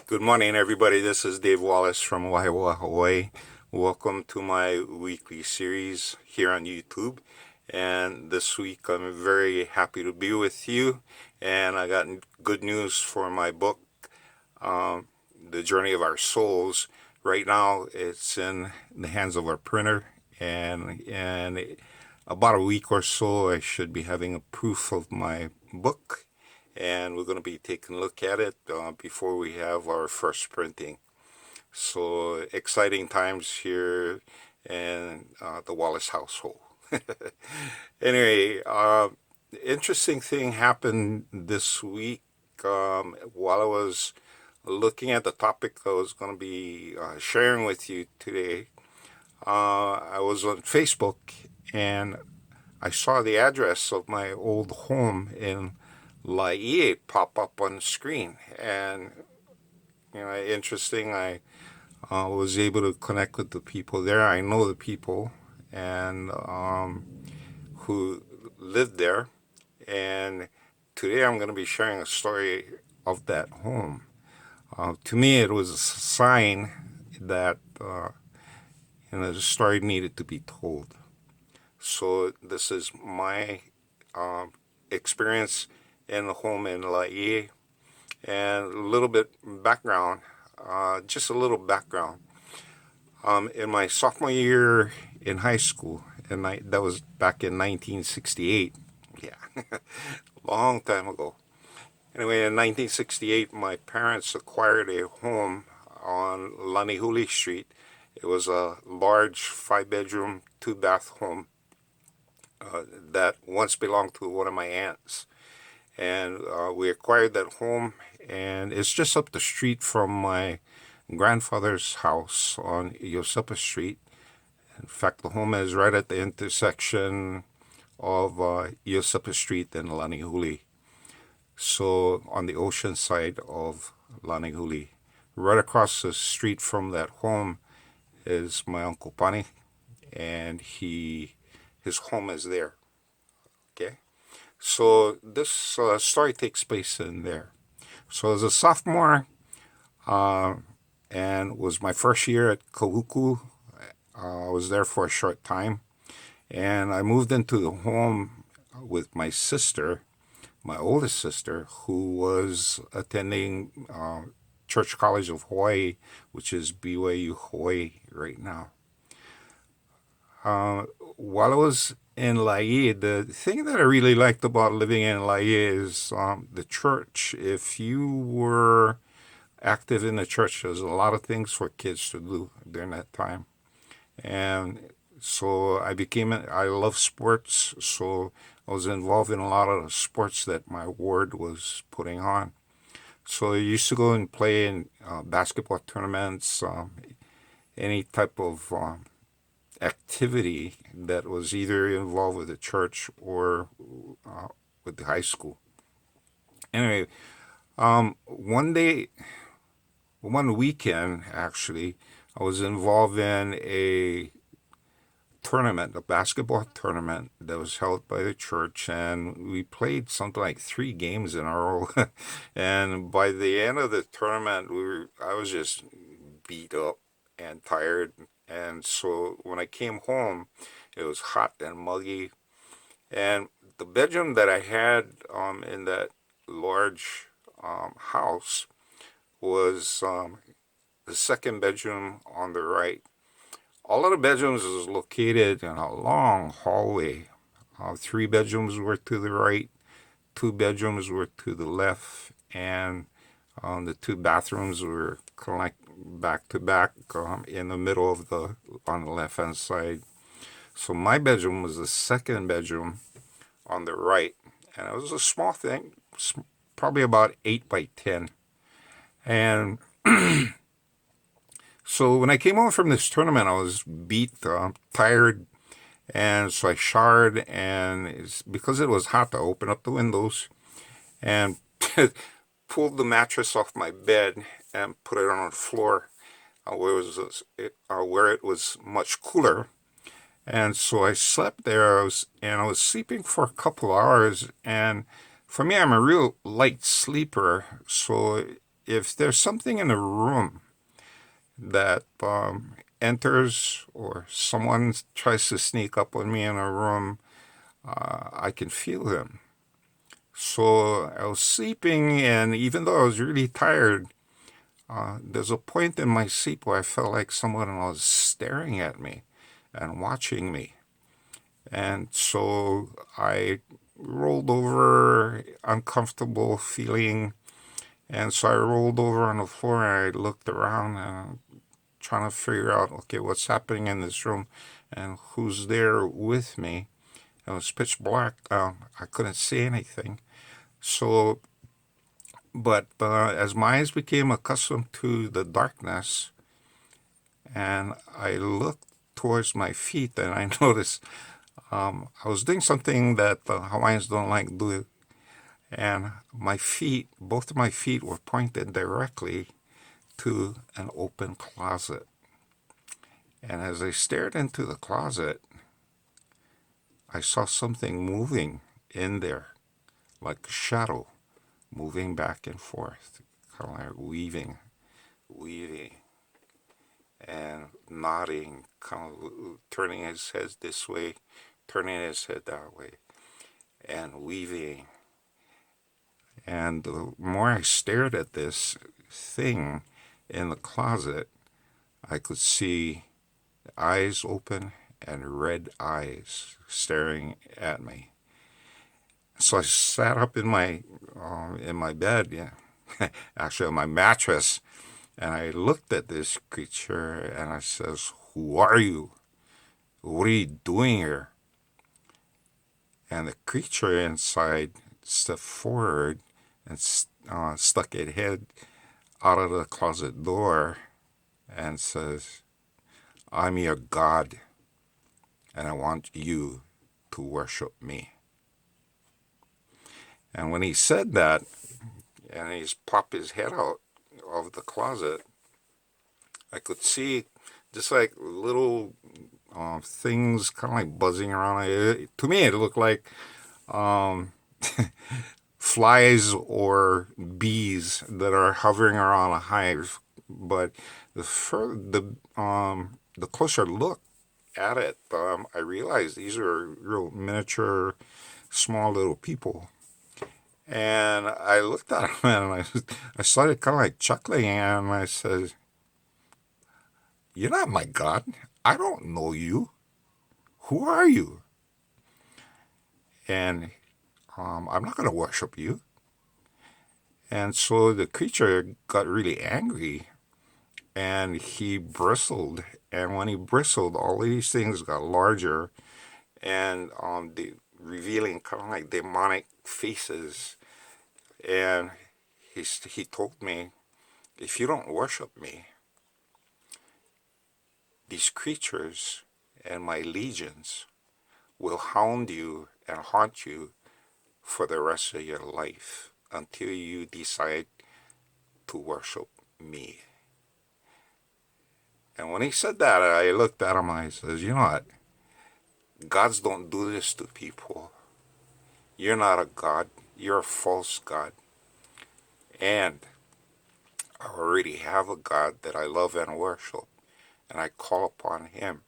Good morning, everybody. This is Dave Wallace from Waiwa, Hawaii. Welcome to my weekly series here on YouTube. And this week, I'm very happy to be with you. And I got good news for my book, The Journey of Our Souls. Right now, it's in the hands of our printer. And about a week or so, I should be having a proof of my book. And we're going to be taking a look at it before we have our first printing. So exciting times here in the Wallace household. Anyway, interesting thing happened this week while I was looking at the topic I was going to be sharing with you today. I was on Facebook and I saw the address of my old home in Laie pop up on the screen, and interesting. I was able to connect with the people there. I know the people and who lived there, and today I'm going to be sharing a story of that home. To me, it was a sign that the story needed to be told. So this is my experience in the home in Laie, and a little bit background, just a little background. In my sophomore year in high school, and that was back in 1968. Yeah, long time ago. Anyway, in 1968, my parents acquired a home on Lanihuli Street. It was a large 5-bedroom, 2-bath home that once belonged to one of my aunts. And we acquired that home, and it's just up the street from my grandfather's house on Yosepa Street. In fact, the home is right at the intersection of Yosepa Street and Lanihuli. So on the ocean side of Lanihuli. Right across the street from that home is my Uncle Pani, and his home is there. Okay? So this story takes place in there. So as a sophomore, and was my first year at Kahuku. I was there for a short time, and I moved into the home with my sister, my oldest sister, who was attending Church College of Hawaii, which is BYU Hawaii right now. While I was in Laie, the thing that I really liked about living in Laie is the church. If you were active in the church, there's a lot of things for kids to do during that time. And so I love sports, so I was involved in a lot of the sports that my ward was putting on. So I used to go and play in basketball tournaments, any type of activity that was either involved with the church or with the high school. Anyway, one weekend, actually, I was involved in a tournament, a basketball tournament that was held by the church, and we played something like 3 games in a row. And by the end of the tournament, I was just beat up and tired. And so when I came home, it was hot and muggy. And the bedroom that I had in that large house was the second bedroom on the right. All of the bedrooms was located in a long hallway. 3 bedrooms were to the right, 2 bedrooms were to the left, and the 2 bathrooms were kind of like back to back in the middle on the left hand side. So my bedroom was the second bedroom on the right, and it was a small thing, probably about 8 by 10. And so when I came home from this tournament, I was beat, tired, and so I showered, and because it was hot, I opened up the windows and pulled the mattress off my bed and put it on the floor where it was much cooler. And so I slept there, I was sleeping for a couple hours, and for me, I'm a real light sleeper, so if there's something in the room that enters, or someone tries to sneak up on me in a room, I can feel them. So I was sleeping, and even though I was really tired, there's a point in my sleep where I felt like someone was staring at me and watching me. And so I rolled over, uncomfortable feeling. And so I rolled over on the floor and I looked around and trying to figure out, okay, what's happening in this room and who's there with me. It was pitch black. I couldn't see anything. So, but as my eyes became accustomed to the darkness, and I looked towards my feet, and I noticed I was doing something that the Hawaiians don't like doing, and my feet, both of my feet, were pointed directly to an open closet. And as I stared into the closet, I saw something moving in there, like a shadow, moving back and forth, kind of like weaving, and nodding, kind of turning his head this way, turning his head that way, and weaving. And the more I stared at this thing in the closet, I could see eyes open and red eyes staring at me. So I sat up in my bed, yeah, actually on my mattress, and I looked at this creature and I says, "Who are you? What are you doing here?" And the creature inside stepped forward and stuck its head out of the closet door and says, "I'm your God, and I want you to worship me." And when he said that, and he's popped his head out of the closet, I could see just like little things kind of like buzzing around. To me, it looked like flies or bees that are hovering around a hive. But the closer look at it, I realized these are real miniature, small little people. And I looked at him and I started kind of like chuckling, and I said, "You're not my God. I don't know you. Who are you?" And I'm not going to worship you. And so the creature got really angry and he bristled. And when he bristled, all these things got larger and revealing kind of like demonic faces. And he told me, "If you don't worship me, these creatures and my legions will hound you and haunt you for the rest of your life until you decide to worship me." And when he said that, I looked at him and I says, "You know what? Gods don't do this to people. You're not a God. You're a false God. And I already have a God that I love and worship. And I call upon him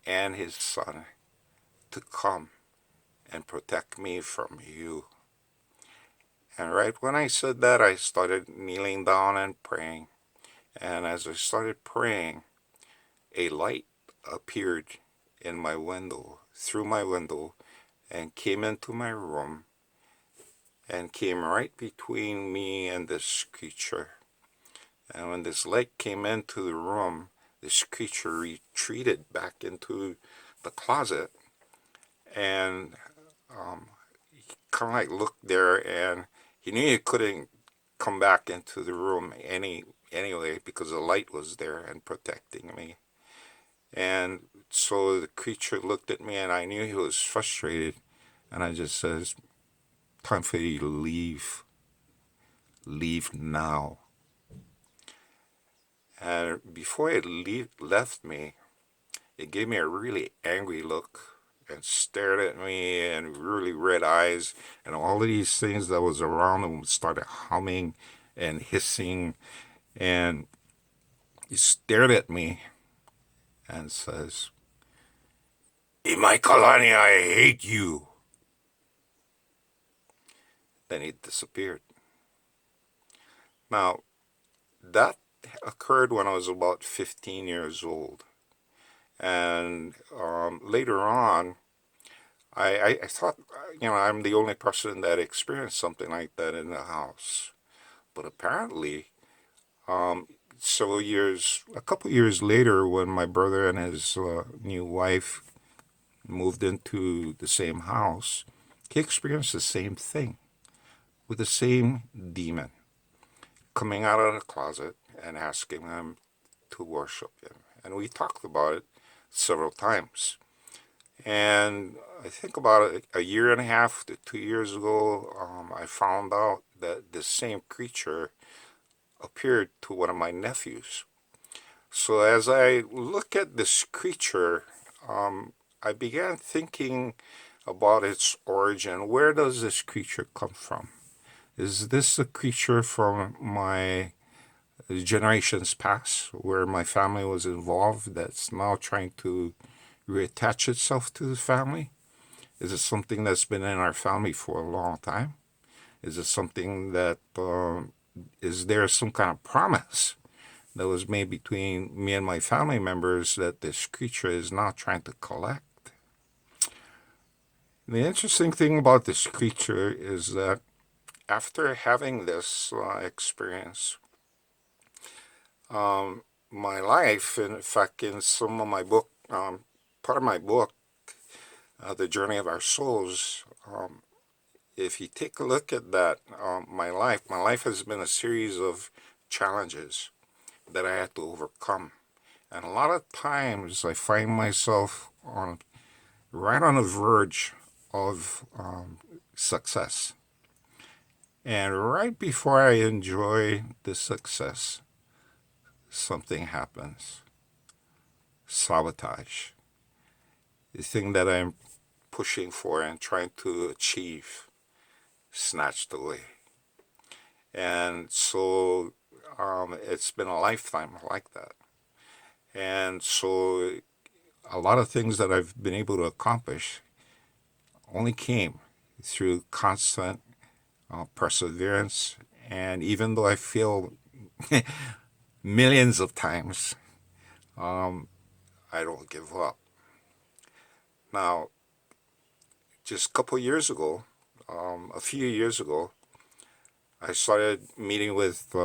and his son to come and protect me from you." And right when I said that, I started kneeling down and praying. And as I started praying, a light appeared in my window, through my window, and came into my room and came right between me and this creature. And when this light came into the room, this creature retreated back into the closet and he kind of like looked there, and he knew he couldn't come back into the room anyway because the light was there and protecting me. And so the creature looked at me and I knew he was frustrated, and I just says, "Time for you to leave. Leave now." And before it left me, it gave me a really angry look and stared at me and really red eyes, and all of these things that was around him started humming and hissing, and he stared at me and says, "Imaikalani, I hate you." Then he disappeared. Now, that occurred when I was about 15 years old. And later on, I thought, I'm the only person that experienced something like that in the house. But apparently, um, a couple years later, when my brother and his new wife moved into the same house, he experienced the same thing with the same demon coming out of the closet and asking him to worship him. And we talked about it several times. And I think about a year and a half to 2 years ago, I found out that the same creature appeared to one of my nephews. So as I look at this creature, I began thinking about its origin. Where does this creature come from? Is this a creature from my generations past, where my family was involved, that's now trying to reattach itself to the family? Is it something that's been in our family for a long time? Is it something that, is there some kind of promise that was made between me and my family members that this creature is now trying to collect? The interesting thing about this creature is that after having this experience, my life, in fact, in some of my book, part of my book, The Journey of Our Souls, if you take a look at that, my life has been a series of challenges that I had to overcome. And a lot of times I find myself right on the verge of success. And right before I enjoy the success, something happens. Sabotage. The thing that I'm pushing for and trying to achieve, snatched away. And so it's been a lifetime like that. And so a lot of things that I've been able to accomplish only came through constant perseverance. And even though I failed millions of times, I don't give up. Now, just a few years ago, I started meeting with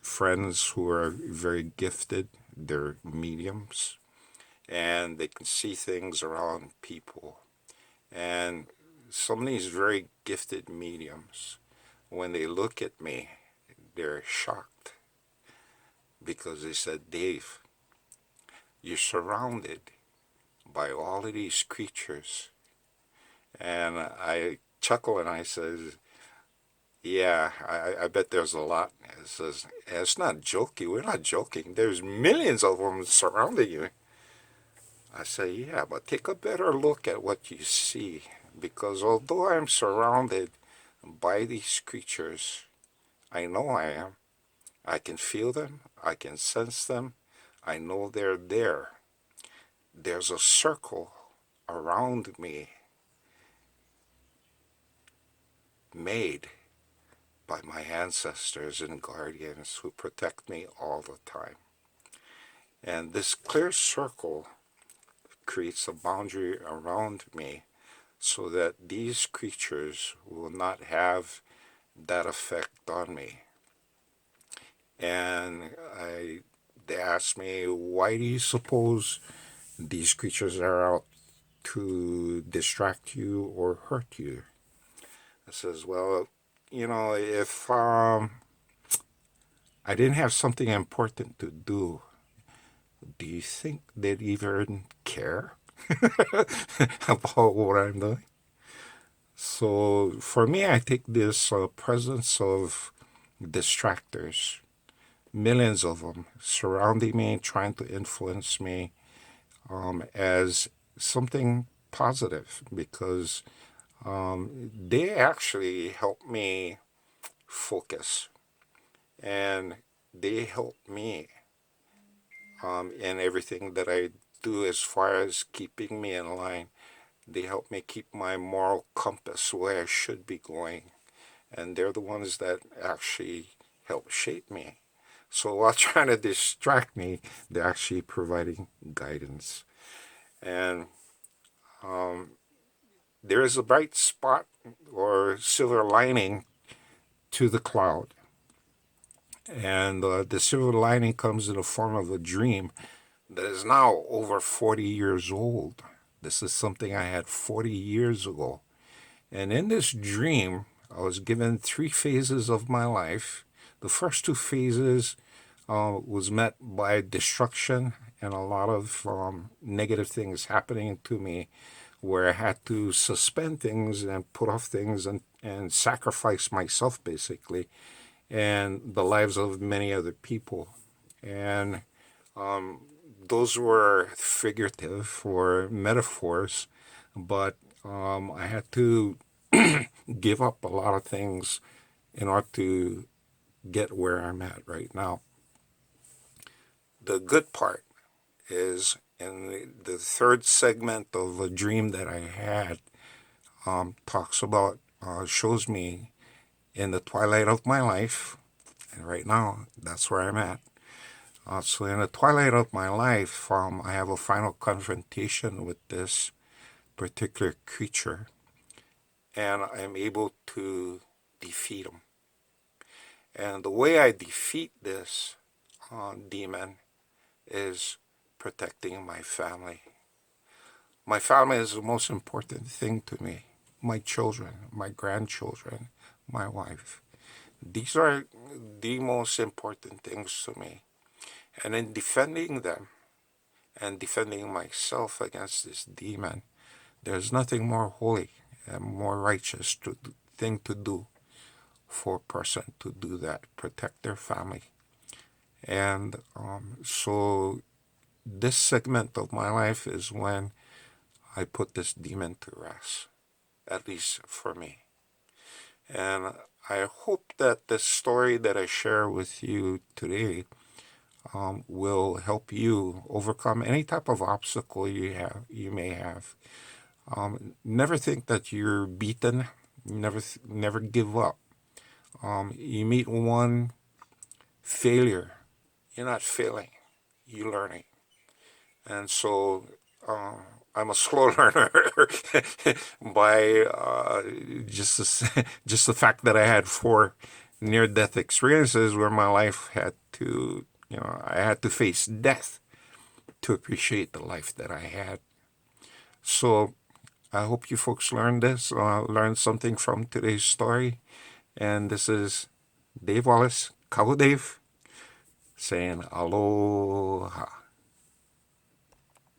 friends who are very gifted. They're mediums, and they can see things around people. And some of these very gifted mediums, when they look at me, they're shocked because they said, "Dave, you're surrounded by all of these creatures." And I chuckle and I says, "Yeah, I bet there's a lot." It says, "It's not joking. We're not joking. There's millions of them surrounding you." I say, "Yeah, but take a better look at what you see, because although I'm surrounded by these creatures, I know I am. I can feel them. I can sense them. I know they're there. There's a circle around me made by my ancestors and guardians who protect me all the time. And this clear circle creates a boundary around me so that these creatures will not have that effect on me." And they asked me, "Why do you suppose these creatures are out to distract you or hurt you?" I says, "Well, if I didn't have something important to do you think they'd even care about what I'm doing?" So for me, I take this presence of distractors, millions of them surrounding me, trying to influence me, as something positive, because they actually help me focus. and they help me in everything that I do as far as keeping me in line. They help me keep my moral compass where I should be going, and they're the ones that actually help shape me. So while trying to distract me, they're actually providing guidance. And there is a bright spot or silver lining to the cloud. And the silver lining comes in the form of a dream that is now over 40 years old. This is something I had 40 years ago. And in this dream, I was given three phases of my life. The first two phases was met by destruction and a lot of negative things happening to me, where I had to suspend things and put off things and sacrifice myself, basically, and the lives of many other people. And those were figurative or metaphors, but I had to give up a lot of things in order to get where I'm at right now. The good part is in the third segment of a dream that I had, talks about, shows me in the twilight of my life, and right now that's where I'm at. So in the twilight of my life, I have a final confrontation with this particular creature, and I'm able to defeat him. And the way I defeat this demon is protecting my family. My family is the most important thing to me. My children, my grandchildren, my wife. These are the most important things to me. And in defending them and defending myself against this demon, there's nothing more holy and more righteous thing to do for a person to do that, protect their family. And so this segment of my life is when I put this demon to rest, at least for me. And I hope that the story that I share with you today will help you overcome any type of obstacle you may have. Never think that you're beaten. Never give up. You meet one failure, you're not failing, you're learning. And so I'm a slow learner by just the fact that I had 4 near-death experiences where my life had to, I had to face death to appreciate the life that I had. So I hope you folks learned something from today's story. And this is Dave Wallace, Cabo Dave, saying aloha.